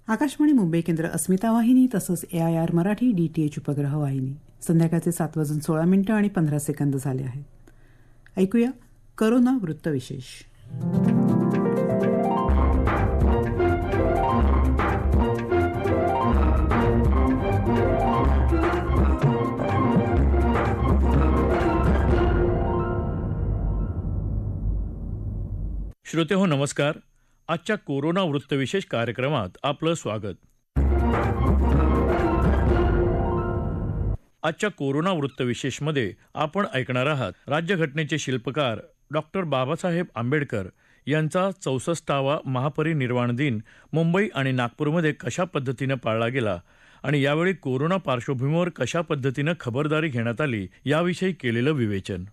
आकाशवाणी मुंबई केंद्र अस्मिता वाहिनी तसंच AIR मराठी DTH उपग्रह वाहिनी. संध्याकाळचे 7:16 झाले आहेत. ऐकूया करोना वृत्तविशेष. श्रोते हो नमस्कार. आजच्या कोरोना वृत्तविशेष कार्यक्रमात आपलं स्वागत. आजच्या कोरोना वृत्तविशेषमध्ये आपण ऐकणार आहात राज्यघटनेचे शिल्पकार डॉक्टर बाबासाहेब आंबेडकर यांचा 64वा महापरिनिर्वाण दिन मुंबई आणि नागपूरमध्ये कशा पद्धतीनं पाळला गेला आणि यावेळी कोरोना पार्श्वभूमीवर कशा पद्धतीनं खबरदारी घेण्यात आली याविषयी केलेलं विवेचन.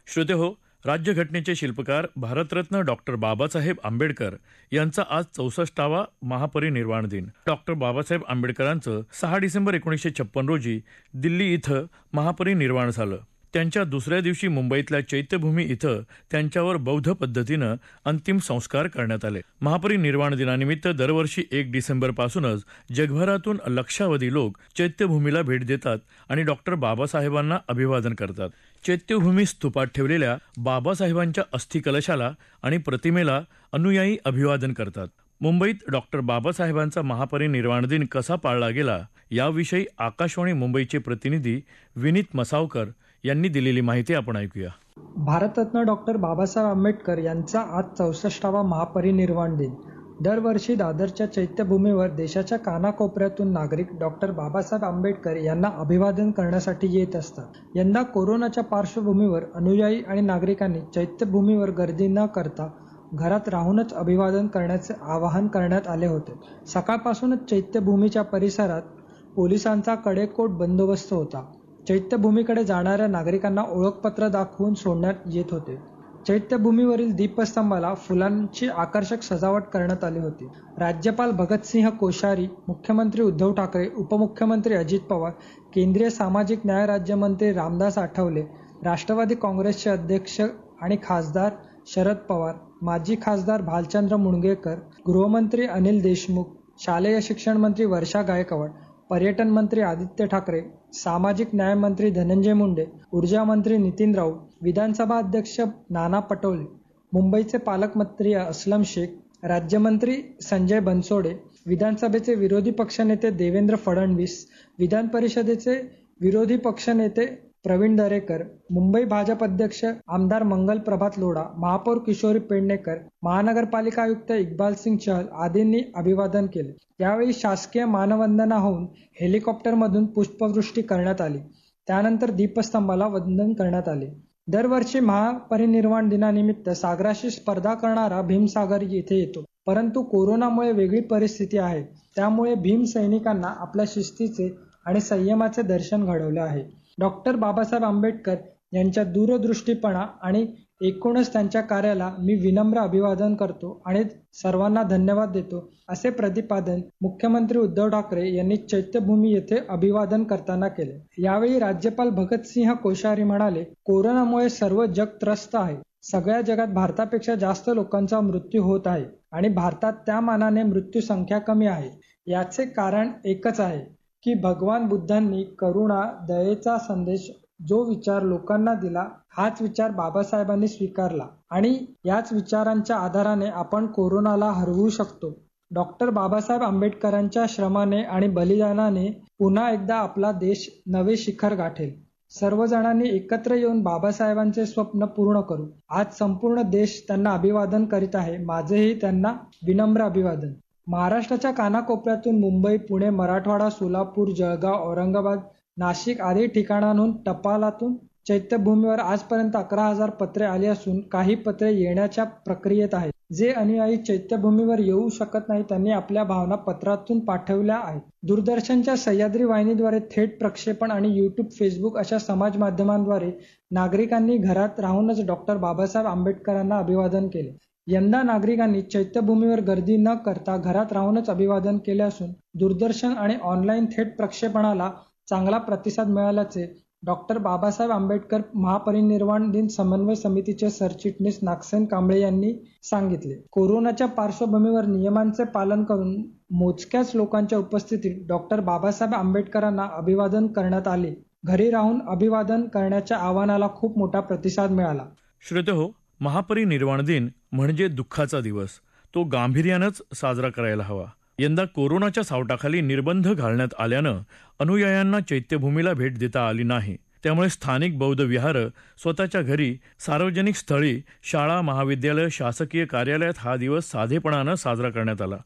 श्रोते हो, राज्यघटनेचे शिल्पकार भारतरत्न डॉक्टर बाबासाहेब आंबेडकर यांचा आज 64वा महापरिनिर्वाण दिन. डॉक्टर बाबासाहेब आंबेडकरांचं 6 डिसेंबर 1956 रोजी दिल्ली इथं महापरिनिर्वाण झालं. त्यांच्या दुसऱ्या दिवशी मुंबईतल्या चैत्यभूमी इथं त्यांच्यावर बौद्ध पद्धतीनं अंतिम संस्कार करण्यात आले. महापरिनिर्वाण दिनानिमित्त दरवर्षी 1 डिसेंबरपासूनच जगभरातून लक्षावधी लोक चैत्यभूमीला भेट देतात आणि डॉक्टर बाबासाहेबांना अभिवादन करतात. चैत्यभूमी स्तूपात ठेवलेल्या बाबासाहेबांच्या अस्थिकलशाला आणि प्रतिमेला अनुयायी अभिवादन करतात. मुंबईत डॉक्टर बाबासाहेबांचा महापरिनिर्वाण दिन कसा पाळला गेला याविषयी आकाशवाणी मुंबईचे प्रतिनिधी विनीत मसावकर यांनी दिलेली माहिती आपण ऐकूया. भारतरत्न डॉक्टर बाबासाहेब आंबेडकर यांचा आज 64वा महापरिनिर्वाण दिन. दरवर्षी दादरच्या चैत्यभूमीवर देशाच्या कानाकोपऱ्यातून नागरिक डॉक्टर बाबासाहेब आंबेडकर यांना अभिवादन करण्यासाठी येत असतात. यंदा कोरोनाच्या पार्श्वभूमीवर अनुयायी आणि नागरिकांनी चैत्यभूमीवर गर्दी न करता घरात राहूनच अभिवादन करण्याचे आवाहन करण्यात आले होते. सकाळपासूनच चैत्यभूमीच्या परिसरात पोलिसांचा कडेकोट बंदोबस्त होता. चैत्यभूमीकडे जाणाऱ्या नागरिकांना ओळखपत्र दाखवून सोडण्यात येत होते. चैत्यभूमीवरील दीपस्तंभाला फुलांची आकर्षक सजावट करण्यात आली होती. राज्यपाल भगतसिंह कोश्यारी, मुख्यमंत्री उद्धव ठाकरे, उपमुख्यमंत्री अजित पवार, केंद्रीय सामाजिक न्याय राज्यमंत्री रामदास आठवले, राष्ट्रवादी काँग्रेसचे अध्यक्ष आणि खासदार शरद पवार, माजी खासदार भालचंद्र मुणगेकर, गृहमंत्री अनिल देशमुख, शालेय शिक्षण मंत्री वर्षा गायकवाड, पर्यटन मंत्री आदित्य ठाकरे, सामाजिक न्याय मंत्री धनंजय मुंडे, ऊर्जा मंत्री नितीन राऊत, विधानसभा अध्यक्ष नाना पटोले, मुंबईचे पालकमंत्री अस्लम शेख, राज्यमंत्री संजय बनसोडे, विधानसभेचे विरोधी पक्षनेते देवेंद्र फडणवीस, विधान परिषदेचे विरोधी पक्षनेते प्रवीण दरेकर, मुंबई भाजप अध्यक्ष आमदार मंगल प्रभात लोढा, महापौर किशोरी पेडणेकर, महानगरपालिका आयुक्त इक्बाल सिंग चहल आदींनी अभिवादन केले. यावेळी शासकीय मानवंदना होऊन हेलिकॉप्टरमधून पुष्पवृष्टी करण्यात आली. त्यानंतर दीपस्तंभाला वंदन करण्यात आले. दरवर्षी महापरिनिर्वाण दिनानिमित्त सागराशी स्पर्धा करणारा भीमसागर येथे येतो, परंतु कोरोनामुळे वेगळी परिस्थिती आहे. त्यामुळे भीम सैनिकांना आपल्या शिस्तीचे आणि संयमाचे दर्शन घडवले आहे. डॉक्टर बाबासाहेब आंबेडकर यांच्या दूरदृष्टीपणा आणि एकूणच त्यांच्या कार्याला मी विनम्र अभिवादन करतो आणि सर्वांना धन्यवाद देतो, असे प्रतिपादन मुख्यमंत्री उद्धव ठाकरे यांनी चैत्यभूमी येथे अभिवादन करताना केले. यावेळी राज्यपाल भगतसिंह कोश्यारी म्हणाले, कोरोनामुळे सर्व जग त्रस्त आहे. सगळ्या जगात भारतापेक्षा जास्त लोकांचा मृत्यू होत आहे आणि भारतात त्या मानाने मृत्यू संख्या कमी आहे. याचे कारण एकच आहे की भगवान बुद्धांनी करुणा, दयेचा संदेश जो विचार लोकांना दिला, हाच विचार बाबासाहेबांनी स्वीकारला आणि याच विचारांच्या आधाराने आपण कोरोनाला हरवू शकतो. डॉक्टर बाबासाहेब आंबेडकरांच्या श्रमाने आणि बलिदानाने पुन्हा एकदा आपला देश नवे शिखर गाठेल. सर्वजणांनी एकत्र येऊन बाबासाहेबांचे स्वप्न पूर्ण करू. आज संपूर्ण देश त्यांना अभिवादन करीत आहे. माझेही त्यांना विनम्र अभिवादन. महाराष्ट्राच्या कानाकोपऱ्यातून मुंबई, पुणे, मराठवाडा, सोलापूर, जळगाव, औरंगाबाद, नाशिक आदी ठिकाणांहून टपालातून चैत्यभूमीवर आजपर्यंत 11,000 पत्रे आली असून काही पत्रे येण्याच्या प्रक्रियेत आहेत. जे अनुयायी चैत्यभूमीवर येऊ शकत नाही त्यांनी आपल्या भावना पत्रातून पाठवल्या आहेत. दूरदर्शनच्या सह्याद्री वाहिनीद्वारे थेट प्रक्षेपण आणि यूट्यूब, फेसबुक अशा समाज माध्यमांद्वारे नागरिकांनी घरात राहूनच डॉक्टर बाबासाहेब आंबेडकरांना अभिवादन केले. यंदा नागरिकांनी चैत्यभूमीवर गर्दी न करता घरात राहूनच अभिवादन केले असून दूरदर्शन आणि ऑनलाईन थेट प्रक्षेपणाला चांगला प्रतिसाद मिळाल्याचे डॉक्टर बाबासाहेब आंबेडकर महापरिनिर्वाण दिन समन्वय समितीचे सरचिटणीस नागसेन कांबळे यांनी सांगितले. कोरोनाच्या पार्श्वभूमीवर नियमांचे पालन करून मोजक्याच लोकांच्या उपस्थितीत डॉक्टर बाबासाहेब आंबेडकरांना अभिवादन करण्यात आले. घरी राहून अभिवादन करण्याच्या आवाहनाला खूप मोठा प्रतिसाद मिळाला. श्रोतेहो, महापरिनिर्वाण दिन म्हणजे दुःखाचा दिवस. तो गांभीर्यानंच साजरा करायला हवा. यंदा कोरोनाच्या सावटाखाली निर्बंध घालण्यात आल्यानं अनुयायांना चैत्यभूमीला भेट देता आली नाही. त्यामुळे स्थानिक बौद्ध विहार, स्वतःच्या घरी, सार्वजनिक स्थळी, शाळा, महाविद्यालय, शासकीय कार्यालयात हा दिवस साधेपणानं साजरा करण्यात आला.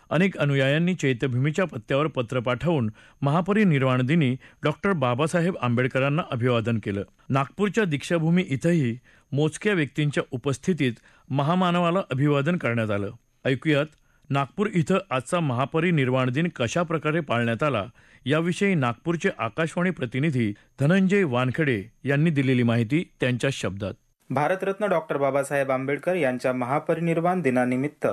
अनेक अनुयायांनी चैत्यभूमीच्या पत्त्यावर पत्र पाठवून महापरिनिर्वाण दिनी डॉक्टर बाबासाहेब आंबेडकरांना अभिवादन केलं. नागपूरच्या दीक्षाभूमी इथंही मोजक्या व्यक्तींच्या उपस्थितीत महामानवाला अभिवादन करण्यात आलं. ऐकूयात नागपूर इथं आजचा महापरिनिर्वाण दिन कशा प्रकारे पाळण्यात आला याविषयी नागपूरचे आकाशवाणी प्रतिनिधी धनंजय वानखेडे यांनी दिलेली माहिती त्यांच्या शब्दात. भारतरत्न डॉक्टर बाबासाहेब आंबेडकर यांच्या महापरिनिर्वाण दिनानिमित्त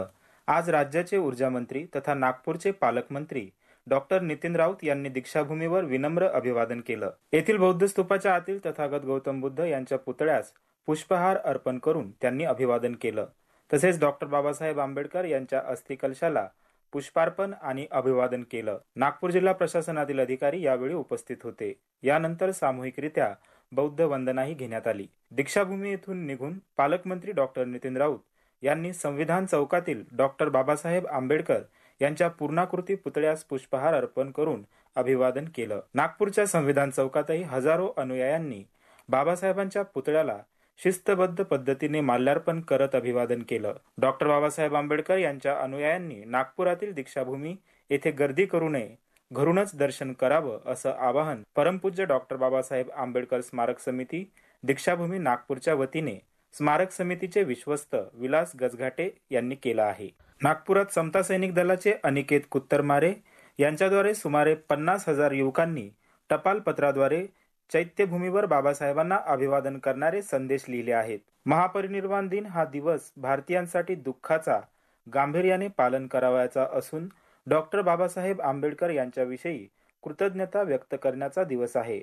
आज राज्याचे ऊर्जामंत्री तथा नागपूरचे पालकमंत्री डॉक्टर नितीन राऊत यांनी दीक्षाभूमीवर विनम्र अभिवादन केलं. येथील बौद्ध स्तूपाच्या आतील तथागत गौतम बुद्ध यांच्या पुतळ्यास पुष्पहार अर्पण करून त्यांनी अभिवादन केलं. तसेच डॉक्टर बाबासाहेब आंबेडकर यांच्या अस्थिकलशाला पुष्पार्पण आणि अभिवादन केलं. नागपूर जिल्हा प्रशासनातील अधिकारी यावेळी उपस्थित होते. यानंतर सामूहिकरित्या बौद्ध वंदनाही घेण्यात आली. दीक्षाभूमी येथून निघून पालकमंत्री डॉक्टर नितीन राऊत यांनी संविधान चौकातील डॉक्टर बाबासाहेब आंबेडकर यांच्या पूर्णाकृती पुतळ्यास पुष्पहार अर्पण करून अभिवादन केलं. नागपूरच्या संविधान चौकातही हजारो अनुयायांनी बाबासाहेबांच्या पुतळ्याला शिस्तबद्ध पद्धतीने माल्यार्पण करत अभिवादन केलं. डॉक्टर बाबासाहेब आंबेडकर यांच्या अनुयायांनी नागपुरातील दीक्षाभूमी येथे गर्दी करू नये, घरूनच दर्शन करावं असं आवाहन परमपूज्य डॉक्टर बाबासाहेब आंबेडकर स्मारक समिती दीक्षाभूमी नागपूरच्या वतीने स्मारक समितीचे विश्वस्त विलास गजघाटे यांनी केला आहे. नागपुरात समता सैनिक दलाचे अनिकेत कुत्तरमारे यांच्याद्वारे सुमारे 50,000 युवकांनी टपाल पत्राद्वारे चैत्यभूमीवर बाबासाहेबांना अभिवादन करणारे संदेश लिहिले आहेत. महापरिनिर्वाण दिन हा दिवस भारतीयांसाठी दुःखाचा गांभीर्याने पालन करावयाचा असून डॉक्टर बाबासाहेब आंबेडकर यांच्याविषयी कृतज्ञता व्यक्त करण्याचा दिवस आहे.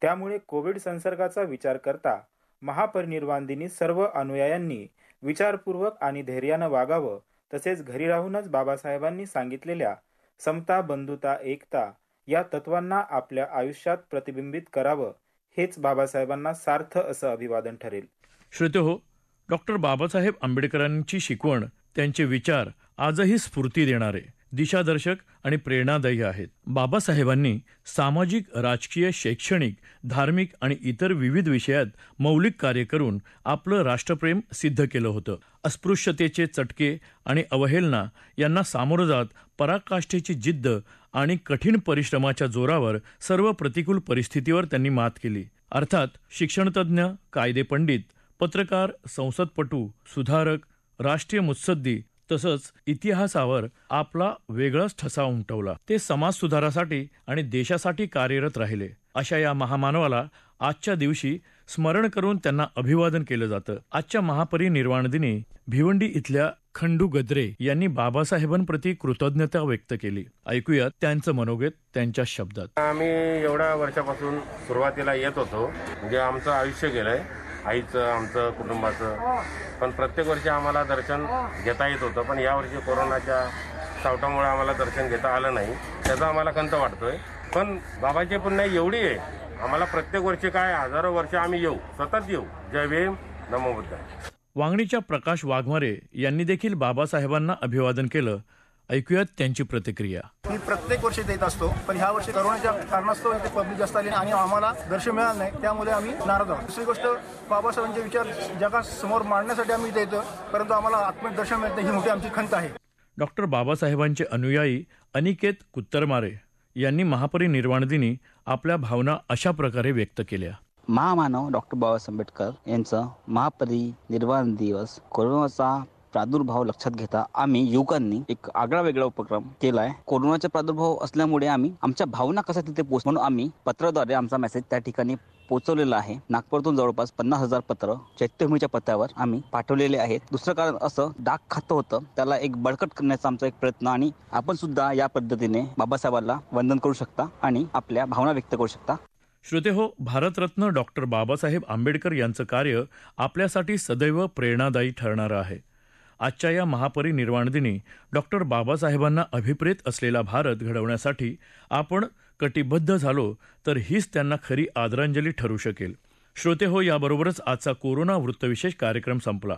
त्यामुळे कोविड संसर्गाचा विचार करता महापरिनिर्वाण दिनी सर्व अनुयायांनी विचारपूर्वक आणि धैर्यानं वागावं. तसेच घरी राहूनच बाबासाहेबांनी सांगितलेल्या समता, बंधुता, एकता या तत्वांना आपल्या आयुष्यात प्रतिबिंबित करावं. हेच बाबासाहेबांना सार्थ असं अभिवादन ठरेल. श्रोतेहो, डॉक्टर बाबासाहेब आंबेडकरांची शिकवण, त्यांचे विचार आजही स्फूर्ती देणारे, दिशादर्शक आणि प्रेरणादायी आहेत. बाबासाहेबांनी सामाजिक, राजकीय, शैक्षणिक, धार्मिक आणि इतर विविध विषयात मौलिक कार्य करून आपलं राष्ट्रप्रेम सिद्ध केलं होतं. अस्पृश्यतेचे चटके आणि अवहेलना यांना सामोरं जात पराकाष्ठेची जिद्द आणि कठीण परिश्रमाच्या जोरावर सर्व प्रतिकूल परिस्थितीवर त्यांनी मात केली. अर्थात शिक्षणतज्ञ, कायदेपंडित, पत्रकार, संसदपटू, सुधारक, राष्ट्रीय मुत्सद्दी तसंच इतिहासावर आपला वेगळाच ठसा उमटवला. ते समाज सुधारासाठी आणि देशासाठी कार्यरत राहिले. अशा या महामानवाला आजच्या दिवशी स्मरण करून त्यांना अभिवादन केलं जातं. आजच्या महापरिनिर्वाण दिनी भिवंडी इथल्या खंडू गद्रे यांनी बाबासाहेबांप्रती कृतज्ञता व्यक्त केली. ऐकूयात त्यांचं मनोगत त्यांच्या शब्दात. आम्ही एवढ्या वर्षापासून सुरुवातीला येत होतो, म्हणजे आमचं आयुष्य गेलंय, आईचं, आमचं, कुटुंबाचं. पण प्रत्येक वर्षी आम्हाला दर्शन घेता येत होतं. पण यावर्षी कोरोनाच्या सावटामुळे आम्हाला दर्शन घेता आलं नाही. त्याचा आम्हाला खंत वाटतोय. पण बाबाची पुण्य एवढी आहे, आम्हाला प्रत्येक वर्षी काय हजारो वर्ष आम्ही येऊ, सतत येऊ. जय भीम, नमो बुद्ध. वांगणीच्या प्रकाश वाघमारे यांनी देखील बाबासाहेबांना अभिवादन केलं. ऐकूयात त्यांची प्रतिक्रिया. मी प्रत्येक वर्षी देत असतो, पण ह्या वर्षी कोरोनाच्या कारणास्तव इथे पब्लिक जास्त आली आणि आम्हाला दर्शन मिळालं नाही, त्यामुळे आम्ही नाराज आहोत. दुसरी गोष्ट, बाबासाहेबांचे विचार जगासमोर मांडण्यासाठी आम्ही इथे येतो, परंतु आम्हाला आत्मिक दर्शन मिळत नाही, ही मोठी आमची खंत आहे. डॉक्टर बाबासाहेबांचे अनुयायी अनिकेत कुत्तरमारे यांनी महापरिनिर्वाण दिनी आपल्या भावना अशा प्रकारे व्यक्त केल्या. महामानव डॉक्टर बाबासाहेब आंबेडकर यांचं महापरिनिर्वाण दिवस कोरोनाचा प्रादुर्भाव लक्षात घेता आम्ही युवकांनी एक आगळा वेगळा उपक्रम केलाय. कोरोनाचा प्रादुर्भाव असल्यामुळे आम्ही आमच्या भावना कशा तिथे पोहोच म्हणून आम्ही पत्राद्वारे आमचा मेसेज त्या ठिकाणी पोहोचवलेला आहे. नागपूरतून जवळपास 50,000 पत्र चैत्यभूमीच्या पत्त्यावर आम्ही पाठवलेले आहेत. दुसरं कारण असं, डाक खातं होतं, त्याला एक बळकट करण्याचा आमचा एक प्रयत्न आणि आपण सुद्धा या पद्धतीने बाबासाहेबांना वंदन करू शकता आणि आपल्या भावना व्यक्त करू शकता. श्रोतेहो, भारतरत्न डॉक्टर बाबासाहेब आंबेडकर यांचं कार्य आपल्यासाठी सदैव प्रेरणादायी ठरणारं आहे. आजच्या या महापरिनिर्वाण दिनी डॉक्टर बाबासाहेबांना अभिप्रेत असलेला भारत घडवण्यासाठी आपण कटिबद्ध झालो तर हीच त्यांना खरी आदरांजली ठरू शकेल. श्रोतेहो, याबरोबरच आजचा कोरोना वृत्तविशेष कार्यक्रम संपला.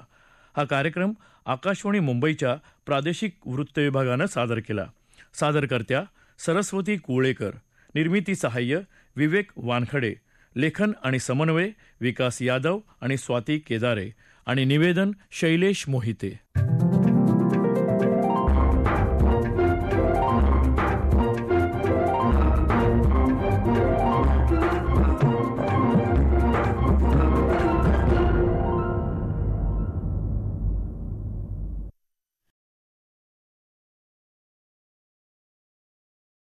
हा कार्यक्रम आकाशवाणी मुंबईच्या प्रादेशिक वृत्तविभागानं सादर केला. सादरकर्त्या सरस्वती कुवळेकर, निर्मिती सहाय्य विवेक वानखडे, लेखन आणि समन्वय विकास यादव आणि स्वाती केदारे आणि निवेदन शैलेश मोहिते.